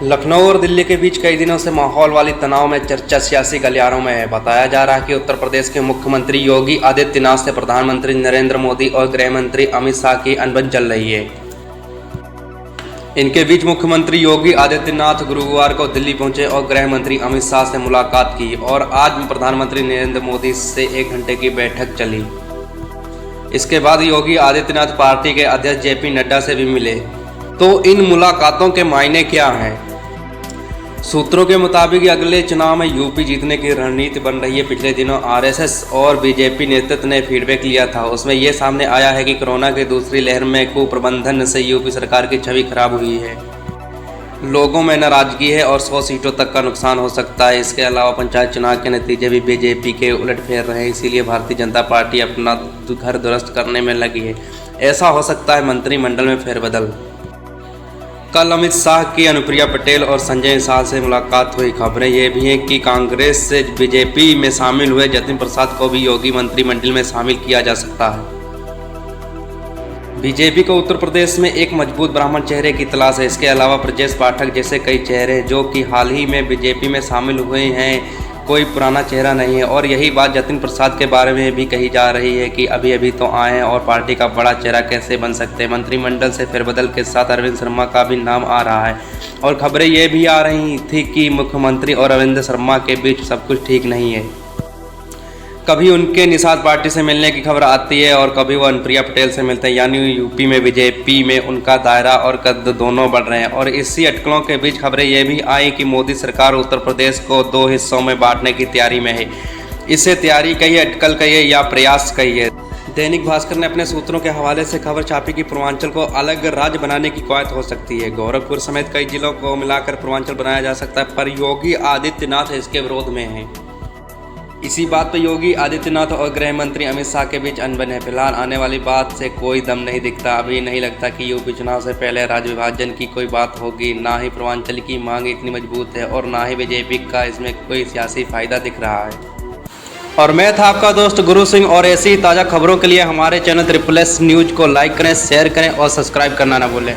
लखनऊ और दिल्ली के बीच कई दिनों से माहौल वाली तनाव में चर्चा सियासी गलियारों में है। बताया जा रहा है कि उत्तर प्रदेश के मुख्यमंत्री योगी आदित्यनाथ से प्रधानमंत्री नरेंद्र मोदी और गृह मंत्री अमित शाह की अनबन चल रही है। इनके बीच मुख्यमंत्री योगी आदित्यनाथ गुरुवार को दिल्ली पहुंचे और गृह मंत्री अमित शाह से मुलाकात की और आज प्रधानमंत्री नरेंद्र मोदी से 1 घंटे की बैठक चली। इसके बाद योगी आदित्यनाथ पार्टी के अध्यक्ष जेपी नड्डा से भी मिले। तो इन मुलाकातों के मायने क्या हैं? सूत्रों के मुताबिक अगले चुनाव में यूपी जीतने की रणनीति बन रही है। पिछले दिनों आरएसएस और बीजेपी नेतृत्व ने फीडबैक लिया था। उसमें यह सामने आया है कि कोरोना की दूसरी लहर में कुप्रबंधन से यूपी सरकार की छवि खराब हुई है। लोगों में नाराजगी है और 100 सीटों तक का नुकसान हो सकता है। इसके अलावा पंचायत चुनाव के नतीजे भी बीजेपी के उलट फेर रहे हैं। इसीलिए भारतीय जनता पार्टी अपना घर दुरुस्त करने में लगी है। ऐसा हो सकता है मंत्रिमंडल में फेरबदल। कल अमित शाह की अनुप्रिया पटेल और संजय शाह से मुलाकात हुई। खबरें ये भी हैं कि कांग्रेस से बीजेपी में शामिल हुए जतिन प्रसाद को भी योगी मंत्रिमंडल में शामिल किया जा सकता है। बीजेपी को उत्तर प्रदेश में एक मजबूत ब्राह्मण चेहरे की तलाश है। इसके अलावा ब्रजेश पाठक जैसे कई चेहरे जो कि हाल ही में बीजेपी में शामिल हुए हैं, कोई पुराना चेहरा नहीं है। और यही बात जतिन प्रसाद के बारे में भी कही जा रही है कि अभी तो आए हैं और पार्टी का बड़ा चेहरा कैसे बन सकते हैं। मंत्रिमंडल से फेरबदल के साथ अरविंद शर्मा का भी नाम आ रहा है और खबरें ये भी आ रही थी कि मुख्यमंत्री और अरविंद शर्मा के बीच सब कुछ ठीक नहीं है। कभी उनके निषाद पार्टी से मिलने की खबर आती है और कभी वो अनुप्रिया पटेल से मिलते हैं। यानी यूपी में बीजेपी में उनका दायरा और कद दोनों बढ़ रहे हैं। और इसी अटकलों के बीच खबरें ये भी आई कि मोदी सरकार उत्तर प्रदेश को 2 हिस्सों में बांटने की तैयारी में है। इसे तैयारी कहिए, अटकल कहिए या प्रयास कहिए। दैनिक भास्कर ने अपने सूत्रों के हवाले से खबर छापी कि पूर्वांचल को अलग राज्य बनाने की कवायद हो सकती है। गोरखपुर समेत कई जिलों को मिलाकर पूर्वांचल बनाया जा सकता है, पर योगी आदित्यनाथ इसके विरोध में हैं। इसी बात पर योगी आदित्यनाथ और गृह मंत्री अमित शाह के बीच अनबन है। फिलहाल आने वाली बात से कोई दम नहीं दिखता। अभी नहीं लगता कि यूपी चुनाव से पहले राज्य विभाजन की कोई बात होगी। ना ही पूर्वांचल की मांग इतनी मजबूत है और ना ही बीजेपी का इसमें कोई सियासी फायदा दिख रहा है। और मैं था आपका दोस्त गुरु सिंह और ऐसी ताज़ा खबरों के लिए हमारे चैनल SSS न्यूज़ को लाइक करें, शेयर करें और सब्सक्राइब करना ना भूलें।